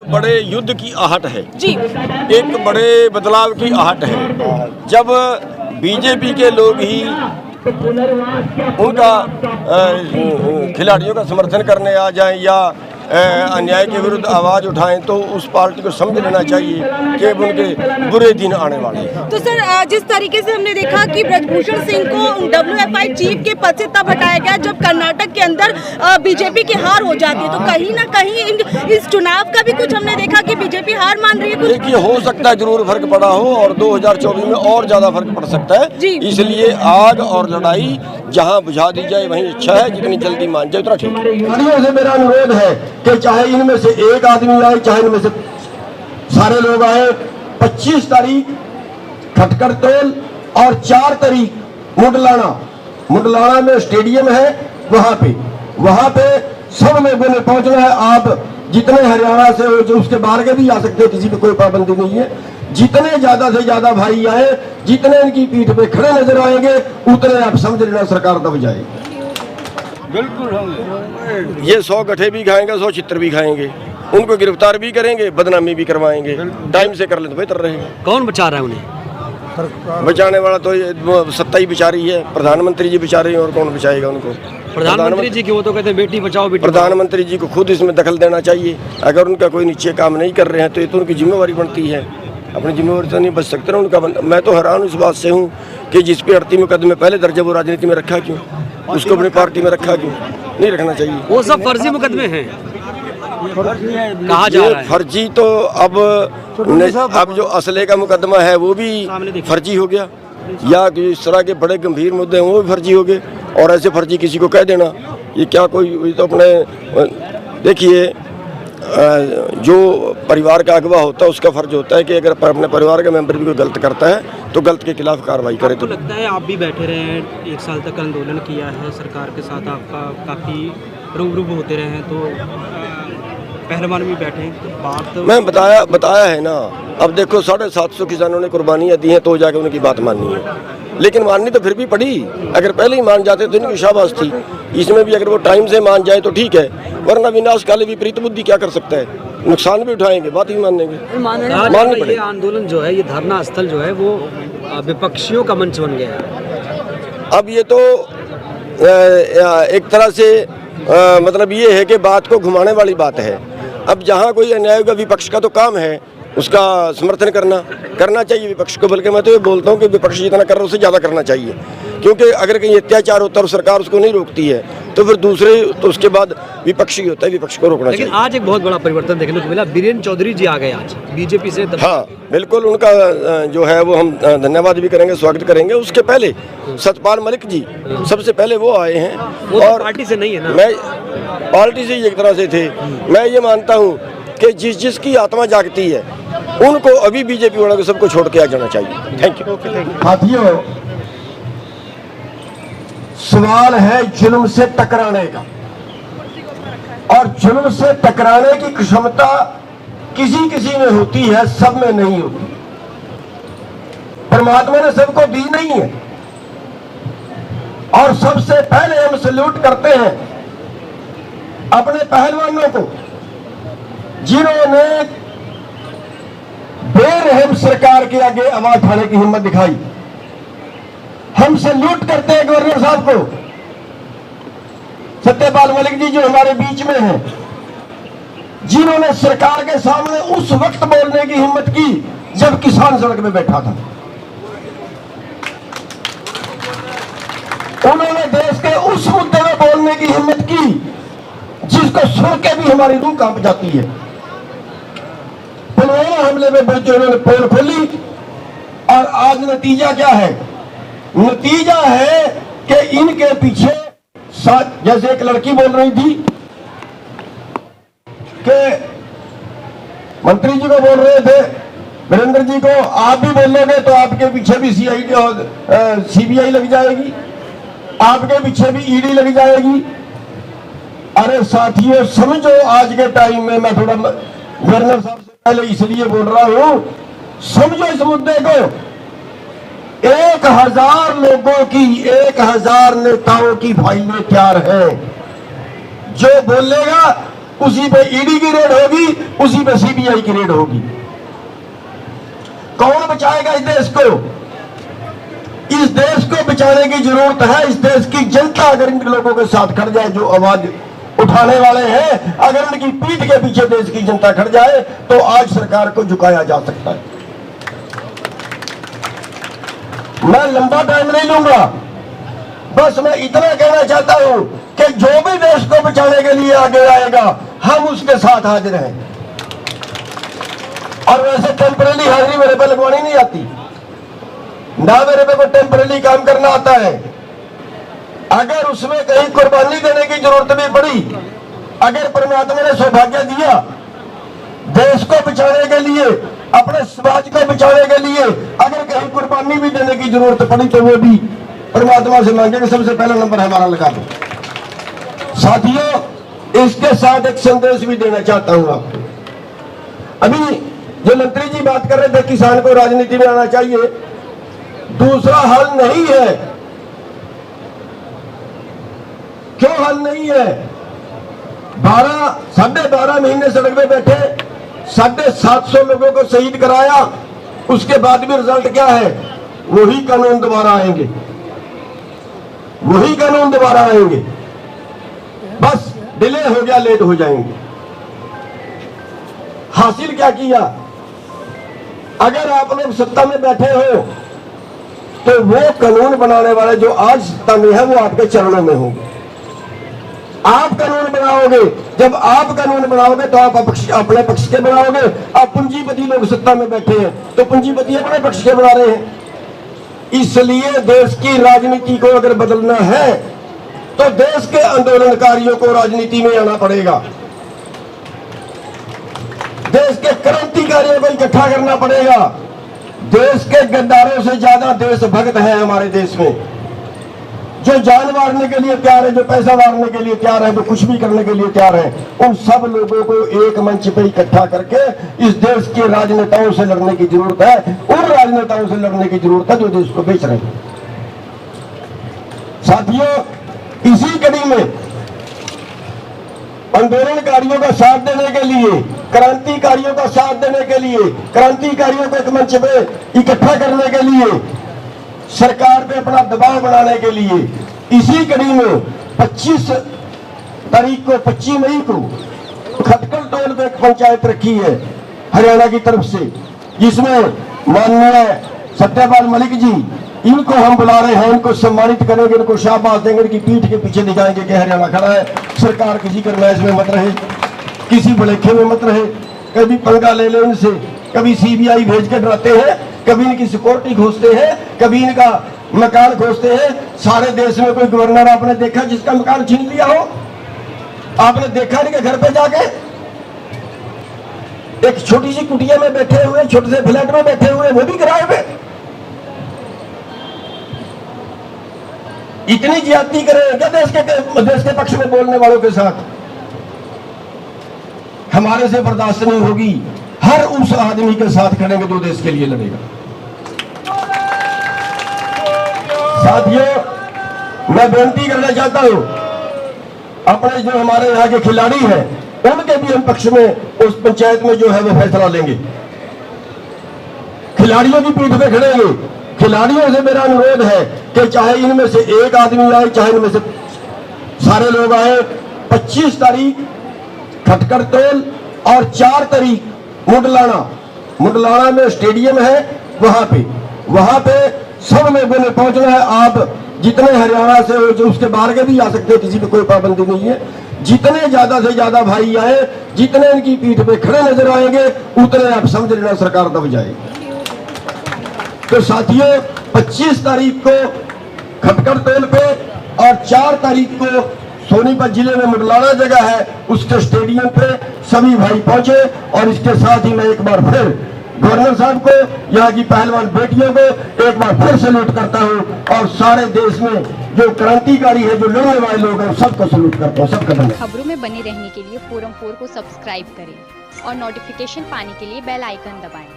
बड़े युद्ध की आहट है जी। एक बड़े बदलाव की आहट है। जब बीजेपी के लोग ही उनका खिलाड़ियों का समर्थन करने आ जाएं या अन्याय के विरुद्ध आवाज़ उठाएं तो उस पार्टी को समझ लेना चाहिए कि अब उनके बुरे दिन आने वाले हैं। तो सर, जिस तरीके से हमने देखा कि ब्रजभूषण सिंह को WFI चीफ के पद से तब हटाया गया जब कर्नाटक के अंदर बीजेपी की हार हो जाती है, तो कहीं ना कहीं इस चुनाव का भी कुछ हमने देखा कि बीजेपी हार मान रही है। कुछ देखिए, हो सकता है जरूर फर्क पड़ा हो और 2024 में और ज्यादा फर्क पड़ सकता है। इसलिए आग और लड़ाई जहां बुझा दी जाए वहीं अच्छा है, जितनी जल्दी मान जाए उतना ठीक है। से मेरा अनुरोध है कि चाहे इनमें से एक आदमी आए, चाहे इनमें से सारे लोग आए, 25 तारीख खटकर तोल और 4 तारीख मुडलाना में स्टेडियम है, वहां पे सब लोगों ने पहुंचना है। आप जितने हरियाणा से हो, जो उसके बाहर के भी आ सकते हैं, किसी पे कोई पाबंदी नहीं है। जितने ज्यादा से ज्यादा भाई आए, जितने इनकी पीठ पे खड़े नजर आएंगे, उतने आप समझ लेना सरकार दब जाएगी। बिल्कुल, ये 100 गठे भी खाएंगे, 100 चित्र भी खाएंगे, उनको गिरफ्तार भी करेंगे, बदनामी भी करवाएंगे। टाइम से कर ले तो बेहतर रहेगा। कौन बचा रहा है उन्हें? बचाने वाला तो सत्ता ही बिचा रही है, प्रधानमंत्री जी बिचा रहे हैं, और कौन बचाएगा उनको? प्रधानमंत्री जी की वो तो कहते हैं बेटी बचाओ बेटी। प्रधानमंत्री जी को खुद इसमें दखल देना चाहिए। अगर उनका कोई नीचे काम नहीं कर रहे हैं तो ये तो उनकी जिम्मेवारी बनती है। अपनी जिम्मेवारी से नहीं बच सकते ना उनका। मैं तो हैरान इस बात से हूँ कि जिस पे 38 मुकदमे पहले दर्ज, वो राजनीति में रखा क्यों? उसको अपनी पार्टी में रखा क्यों? नहीं रखना चाहिए। वो सब फर्जी मुकदमे हैं कहा जा रहा है। फर्जी तो अब जो असले का मुकदमा है वो भी फर्जी हो गया, या इस तरह के बड़े गंभीर मुद्दे हैं वो भी फर्जी हो गए। और ऐसे फर्जी किसी को कह देना, ये क्या कोई तो अपने देखिए, जो परिवार का अगवा होता है उसका फर्ज होता है कि अगर अपने परिवार का मेंबर भी कोई गलत करता है तो गलत के खिलाफ कार्रवाई करे। तो लगता है आप भी बैठे रहे हैं, 1 साल तक आंदोलन किया है सरकार के साथ, आपका काफ़ी रूबरू होते रहे हैं, तो पहलवान भी बैठे हैं, तो बात मैं बताया है ना। अब देखो, 750 किसानों ने कुर्बानियाँ दी हैं तो जाके उनकी बात माननी है, लेकिन माननी तो फिर भी पड़ी। अगर पहले ही मान जाते तो इनकी शाबाश थी। इसमें भी अगर वो टाइम से मान जाए तो ठीक है, वरना विनाश काले विपरीत बुद्धि क्या कर सकता है? नुकसान भी उठाएंगे, बात ही मानेंगे। माननी पड़ेगी। ये आंदोलन जो है, ये धरना स्थल जो है वो विपक्षियों का मंच बन गया है। अब ये तो एक तरह से मतलब ये है कि बात को घुमाने वाली बात है। अब जहाँ कोई अन्याय का विपक्ष का तो काम है उसका समर्थन करना चाहिए विपक्ष को। बल्कि मैं तो ये बोलता हूँ कि विपक्ष जितना कर रहा है उससे ज़्यादा करना चाहिए, क्योंकि अगर कहीं अत्याचार होता है और सरकार उसको नहीं रोकती है तो फिर दूसरे तो उसके बाद विपक्ष ही होता है, विपक्ष को रोकना चाहिए। लेकिन आज एक बहुत बड़ा परिवर्तन देखने को मिला, बीरेन चौधरी जी आ गए आज बीजेपी से। हाँ बिल्कुल, उनका जो है वो हम धन्यवाद भी करेंगे, स्वागत करेंगे। उसके पहले सतपाल मलिक जी सबसे पहले वो आए हैं, वो और पार्टी से नहीं है ना, मैं पार्टी से एक तरह से थे। मैं ये मानता हूँ कि जिसकी आत्मा जागती है उनको अभी बीजेपी वालों को सबको छोड़ के आ जाना चाहिए। Thank you. साथियों, सवाल है जुल्म से टकराने का, और जुल्म से टकराने की क्षमता किसी किसी में होती है, सब में नहीं होती। परमात्मा ने सबको दी नहीं है। और सबसे पहले हम सल्यूट करते हैं अपने पहलवानों को, जिन्होंने बेरहम सरकार के आगे आवाज उठाने की हिम्मत दिखाई। हम सल्यूट करते हैं गवर्नर साहब को, सत्यपाल मलिक जी जो हमारे बीच में हैं, जिन्होंने सरकार के सामने उस वक्त बोलने की हिम्मत की जब किसान सड़क में बैठा था। उन्होंने देश के उस मुद्दे में बोलने की हिम्मत की जिसको सुन के भी हमारी रूह कांप जाती है। पुलवामा हमले में उन्होंने पोल खोली, और आज नतीजा क्या है? नतीजा है कि इनके पीछे जैसे एक लड़की बोल रही थी कि मंत्री जी को बोल रहे थे, वीरेंद्र जी को, आप भी बोलोगे तो आपके पीछे भी CBI लग जाएगी, आपके पीछे भी ED लग जाएगी। अरे साथियों, समझो आज के टाइम में, मैं थोड़ा गवर्नर साहब से पहले इसलिए बोल रहा हूं, समझो इस मुद्दे को। 1000 लोगों की, 1000 नेताओं की फाइलें तैयार हैं। जो बोलेगा उसी पे ईडी की रेड होगी, उसी पे सीबीआई की रेड होगी। कौन बचाएगा इस देश को? इस देश को बचाने की जरूरत है। इस देश की जनता अगर इन लोगों के साथ खड़ जाए जो आवाज उठाने वाले हैं, अगर उनकी पीठ के पीछे देश की जनता खड़ जाए तो आज सरकार को झुकाया जा सकता है। मैं लंबा टाइम नहीं लूंगा, बस मैं इतना कहना चाहता हूं कि जो भी देश को बचाने के लिए आगे आएगा हम उसके साथ हाजिर हैं। और वैसे टेम्परेरी हाजिरी मेरे पे लगवानी नहीं आती, ना मेरे पे कोई टेम्परेरी काम करना आता है। अगर उसमें कहीं कुर्बानी देने की जरूरत भी पड़ी, अगर परमात्मा ने सौभाग्य दिया देश को बचाने के लिए, अपने समाज को बचाने के लिए, अगर कहीं कुर्बानी भी देने की जरूरत पड़ी तो वो भी परमात्मा से मांगेंगे। सबसे पहला नंबर हमारा लगा दो। साथियों, इसके साथ एक संदेश भी देना चाहता हूं आपको। अभी जो मंत्री जी बात कर रहे थे किसान को राजनीति में आना चाहिए, दूसरा हल नहीं है। क्यों हल नहीं है? 12.5 महीने सड़क पे बैठे, 750 लोगों को शहीद कराया, उसके बाद भी रिजल्ट क्या है? वही कानून दोबारा आएंगे, वही कानून दोबारा आएंगे। बस डिले हो गया, लेट हो जाएंगे। हासिल क्या किया? अगर आप लोग सत्ता में बैठे हो तो वो कानून बनाने वाले जो आज सत्ता में है वो आपके चरणों में होंगे। आप कानून बनाओगे, जब आप कानून बनाओगे तो आप अपने पक्ष के बनाओगे। आप पूंजीपति लोग सत्ता में बैठे हैं तो पूंजीपति अपने पक्ष के बना रहे हैं। इसलिए देश की राजनीति को अगर बदलना है तो देश के आंदोलनकारियों को राजनीति में आना पड़ेगा, देश के क्रांतिकारियों को इकट्ठा करना पड़ेगा। देश के गद्दारों से ज्यादा देशभक्त है हमारे देश में, जो जान मारने के लिए तैयार है, जो पैसा मारने के लिए तैयार है, जो कुछ भी करने के लिए तैयार है। उन सब लोगों को एक मंच पर इकट्ठा करके इस देश के राजनेताओं से लड़ने की जरूरत है। उन राजनेताओं से लड़ने की जरूरत है जो देश को बेच रहे हैं। साथियों, इसी कड़ी में आंदोलनकारियों का साथ देने के लिए, क्रांतिकारियों का साथ देने के लिए, क्रांतिकारियों को एक मंच पे इकट्ठा करने के लिए, सरकार पे अपना दबाव बनाने के लिए, इसी कड़ी में 25 तारीख को, 25 मई को खटकल टोल पे एक पंचायत रखी है हरियाणा की तरफ से, जिसमें माननीय सत्यपाल मलिक जी, इनको हम बुला रहे हैं, इनको सम्मानित करेंगे, इनको शाबाश देंगे, इनकी पीठ के पीछे दिखाएंगे कि हरियाणा खड़ा है। सरकार किसी करमैश में मत रहे, किसी भलेखे में मत रहे, कभी पंगा ले ले इनसे, कभी सीबीआई भेज के डराते हैं, कभी इनकी सिक्योरिटी खोजते हैं, कभी इनका मकान खोजते हैं। सारे देश में कोई गवर्नर आपने देखा जिसका मकान छीन लिया हो? आपने देखा इनके घर पे जाके? एक छोटी सी कुटिया में बैठे हुए, छोटे से फ्लैट में बैठे हुए, वो भी किराए पे। इतनी ज्यादती करें क्या देश के पक्ष में बोलने वालों के साथ? हमारे से बर्दाश्त नहीं होगी। हर उस आदमी के साथ खड़ेंगे जो देश के लिए लड़ेगा। साथियों, मैं बेनती करना चाहता हूं, अपने जो हमारे यहाँ के खिलाड़ी हैं उनके भी हम पक्ष में उस पंचायत में जो है वो फैसला लेंगे। खिलाड़ियों की पीठ पे खड़ेंगे। खिलाड़ियों से मेरा अनुरोध है कि चाहे इनमें से एक आदमी आए, चाहे इनमें से सारे लोग आए, 25 तारीख खटकर तोल और 4 तारीख मुडलाना में स्टेडियम है, वहां पे सब लोगों ने पहुंचना है। आप जितने हरियाणा से हो, जो उसके बाहर के भी आ सकते हैं, किसी पे कोई पाबंदी नहीं है। जितने ज्यादा से ज्यादा भाई आए, जितने इनकी पीठ पे खड़े नजर आएंगे, उतने आप समझ लेना सरकार दब जाएगी। तो साथियों, 25 तारीख को खटकर तोल पे और 4 तारीख को सोनीपत जिले में मुडलाना जगह है, उसके स्टेडियम पे सभी भाई पहुंचे। और इसके साथ ही मैं एक बार फिर गवर्नर साहब को, यहाँ की पहलवान बेटियों को एक बार फिर सैल्यूट करता हूँ, और सारे देश में जो क्रांतिकारी है, जो लड़ने वाले लोग हैं, सबको सैल्यूट करता हूँ, सबका धन्यवाद। खबरों में बने रहने के लिए फोरम 4 को सब्सक्राइब करें और नोटिफिकेशन पाने के लिए बेल आइकन दबाएं।